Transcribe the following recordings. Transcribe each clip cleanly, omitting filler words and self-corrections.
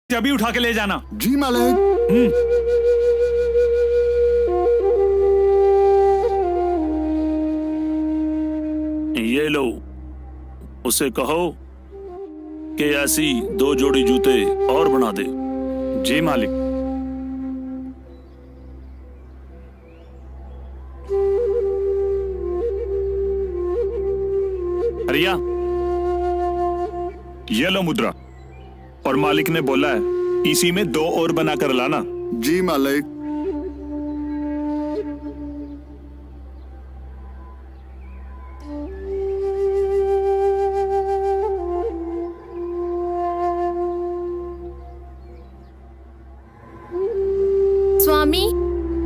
अभी उठा के ले जाना। जी मालिक। ये लो, उसे कहो कि ऐसी 2 जोड़ी जूते और बना दे। जी मालिक। रिया, ये लो मुद्रा, और मालिक ने बोला है इसी में 2 और बना कर लाना। जी मालिक। स्वामी,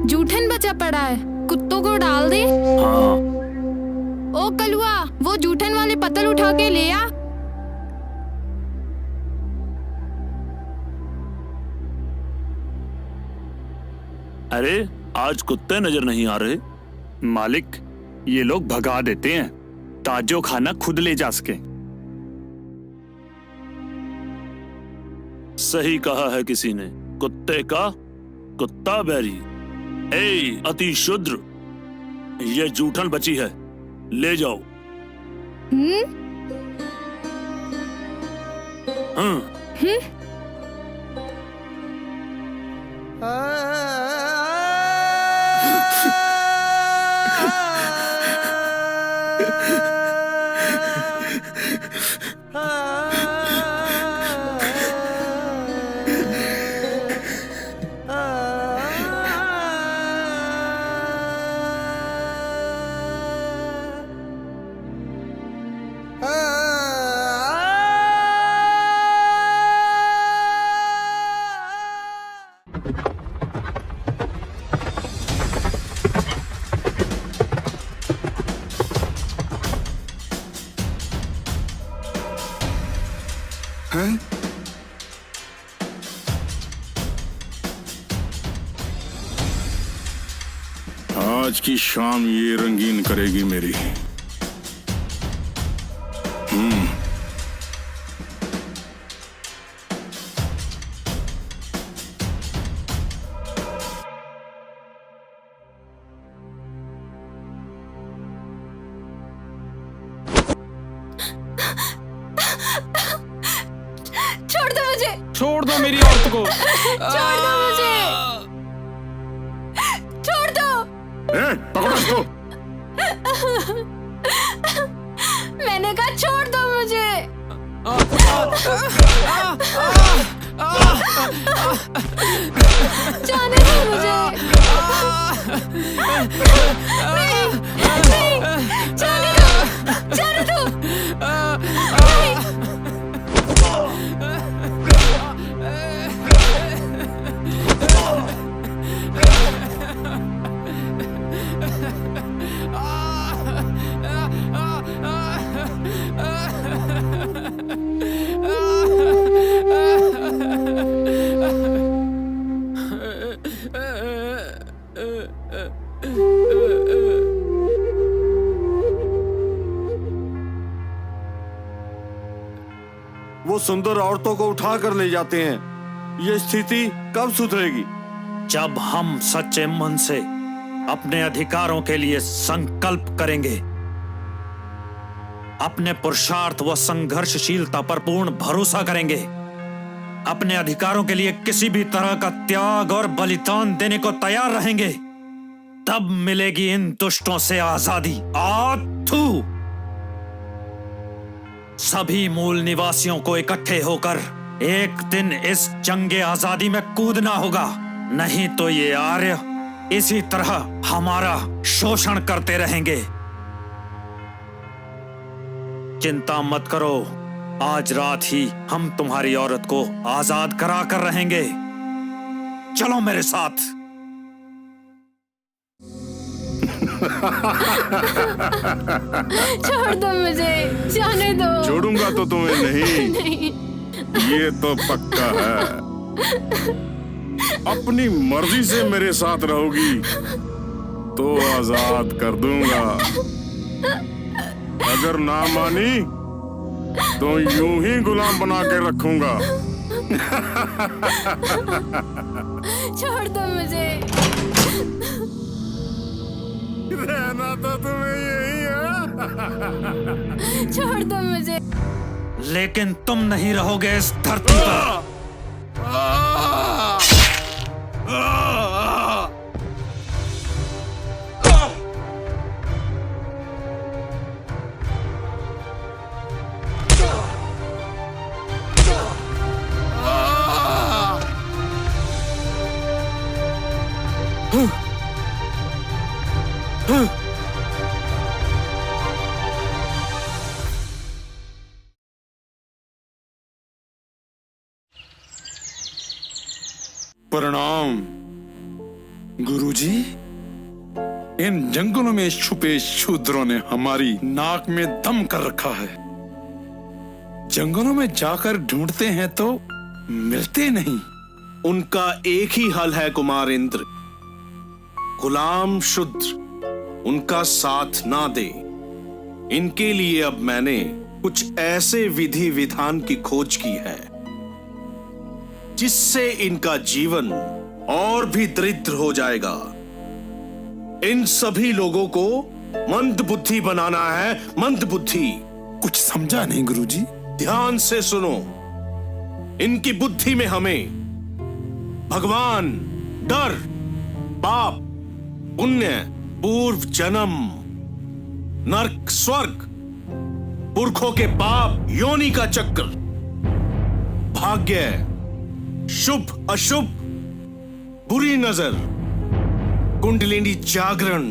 जूठन बचा पड़ा है, कुत्तों को डाल दे। हाँ, ओ कलुआ, वो जूठन वाले पत्तल उठा के ले आ। अरे आज कुत्ते नजर नहीं आ रहे। मालिक, ये लोग भगा देते हैं, ताजो खाना खुद ले जा सके। सही कहा है किसी ने, कुत्ते का कुत्ता बैरी। ए अति शुद्र, ये जूठन बची है, ले जाओ। हाँ। हैं? आज की शाम ये रंगीन करेगी मेरी। छोड़ दो मुझे, छोड़ दो मेरी औरत को। छोड़ दो मुझे, छोड़ दो। पकड़ो इसको। मैंने कहा छोड़ दो मुझे। जाने दो मुझे। नहीं, नहीं, जाने दो, जाने दो। नहीं। वो सुंदर औरतों को उठा कर ले जाते हैं। ये स्थिति कब सुधरेगी? जब हम सच्चे मन से अपने अधिकारों के लिए संकल्प करेंगे, अपने पुरुषार्थ व संघर्षशीलता पर पूर्ण भरोसा करेंगे, अपने अधिकारों के लिए किसी भी तरह का त्याग और बलिदान देने को तैयार रहेंगे, तब मिलेगी इन दुष्टों से आजादी। आथू! सभी मूल निवासियों को इकट्ठे होकर एक दिन इस जंगे आजादी में कूदना होगा, नहीं तो ये आर्य इसी तरह हमारा शोषण करते रहेंगे। चिंता मत करो, आज रात ही हम तुम्हारी औरत को आजाद करा कर रहेंगे। चलो मेरे साथ। छोड़ दो मुझे, जाने दो। छोड़ूंगा तो तुम्हें नहीं, नहीं। ये तो पक्का है। अपनी मर्जी से मेरे साथ रहोगी तो आजाद कर दूंगा, अगर ना मानी तो यूं ही गुलाम बना के रखूंगा। छोड़ दो मुझे। रहना तो तुम्हें यही है। छोड़ दो मुझे। लेकिन तुम नहीं रहोगे इस धरती पर। प्रणाम गुरुजी। इन जंगलों में छुपे शूद्रों ने हमारी नाक में दम कर रखा है। जंगलों में जाकर ढूंढते हैं तो मिलते नहीं। उनका एक ही हल है कुमार इंद्र, गुलाम शूद्र उनका साथ ना दे। इनके लिए अब मैंने कुछ ऐसे विधि विधान की खोज की है जिससे इनका जीवन और भी दरिद्र हो जाएगा। इन सभी लोगों को मंद बुद्धि बनाना है, मंद बुद्धि। कुछ समझा नहीं गुरुजी। ध्यान से सुनो। इनकी बुद्धि में हमें भगवान, डर, पाप, पुण्य, पूर्व जन्म, नरक, स्वर्ग, पुरखों के पाप, योनि का चक्र, भाग्य, शुभ अशुभ, बुरी नजर, कुंडलिनी जागरण,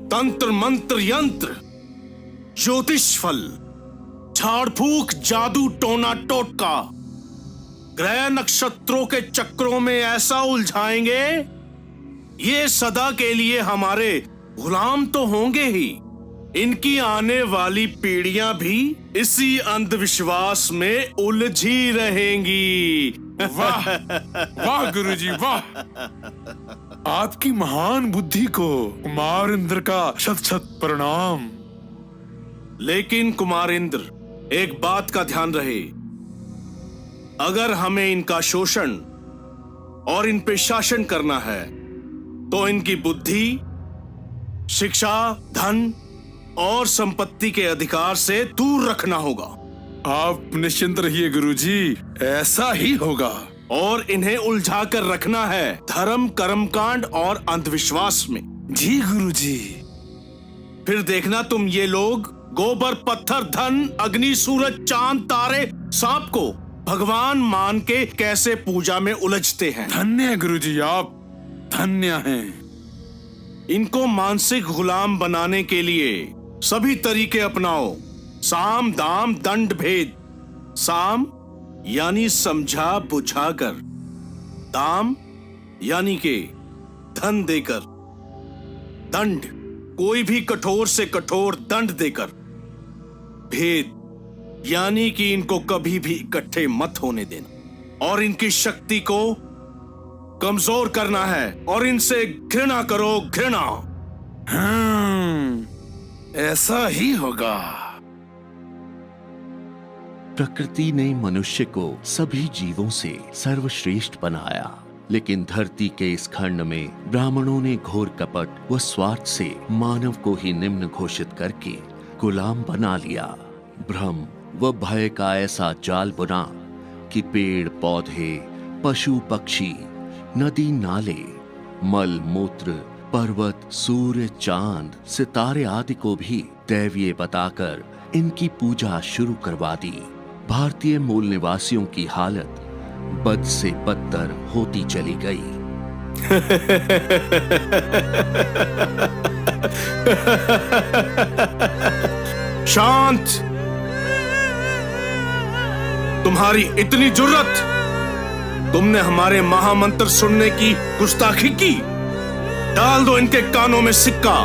तंत्र मंत्र यंत्र, ज्योतिष फल, झाड़ फूक, जादू टोना टोटका, ग्रह नक्षत्रों के चक्रों में ऐसा उलझाएंगे ये सदा के लिए हमारे गुलाम तो होंगे ही, इनकी आने वाली पीढ़ियां भी इसी अंधविश्वास में उलझी रहेंगी। वाह वाह गुरुजी वाह। आपकी महान बुद्धि को कुमार इंद्र का शत शत प्रणाम। लेकिन कुमार इंद्र, एक बात का ध्यान रहे, अगर हमें इनका शोषण और इन पे शासन करना है तो इनकी बुद्धि, शिक्षा, धन और संपत्ति के अधिकार से दूर रखना होगा। आप निश्चिंत रहिए गुरुजी, ऐसा ही होगा। और इन्हें उलझा कर रखना है धर्म, कर्मकांड और अंधविश्वास में। जी गुरुजी। फिर देखना तुम ये लोग गोबर, पत्थर, धन, अग्नि, सूरज, चांद, तारे, सांप को भगवान मान के कैसे पूजा में उलझते हैं। धन्य है गुरुजी, आप धन्य हैं। इनको मानसिक गुलाम बनाने के लिए सभी तरीके अपनाओ। साम, दाम, दंड, भेद। साम यानी समझा बुझाकर, दाम यानी के धन देकर, दंड कोई भी कठोर से कठोर दंड देकर, भेद यानी कि इनको कभी भी इकट्ठे मत होने देना और इनकी शक्ति को कमजोर करना है और इनसे घृणा करो, घृणा। ऐसा ही होगा। प्रकृति ने मनुष्य को सभी जीवों से सर्वश्रेष्ठ बनाया, लेकिन धरती के इस खंड में ब्राह्मणों ने घोर कपट व स्वार्थ से मानव को ही निम्न घोषित करके गुलाम बना लिया। भ्रम व भय का ऐसा जाल बुना कि पेड़ पौधे, पशु पक्षी, नदी नाले, मल मूत्र, पर्वत, सूर्य, चांद, सितारे आदि को भी दैवीय बताकर इनकी पूजा शुरू करवा दी। भारतीय मूल निवासियों की हालत बद से बदतर होती चली गई। शांत! तुम्हारी इतनी जुर्रत! तुमने हमारे महामंत्र सुनने की गुस्ताखी की। डाल दो इनके कानों में सिक्का।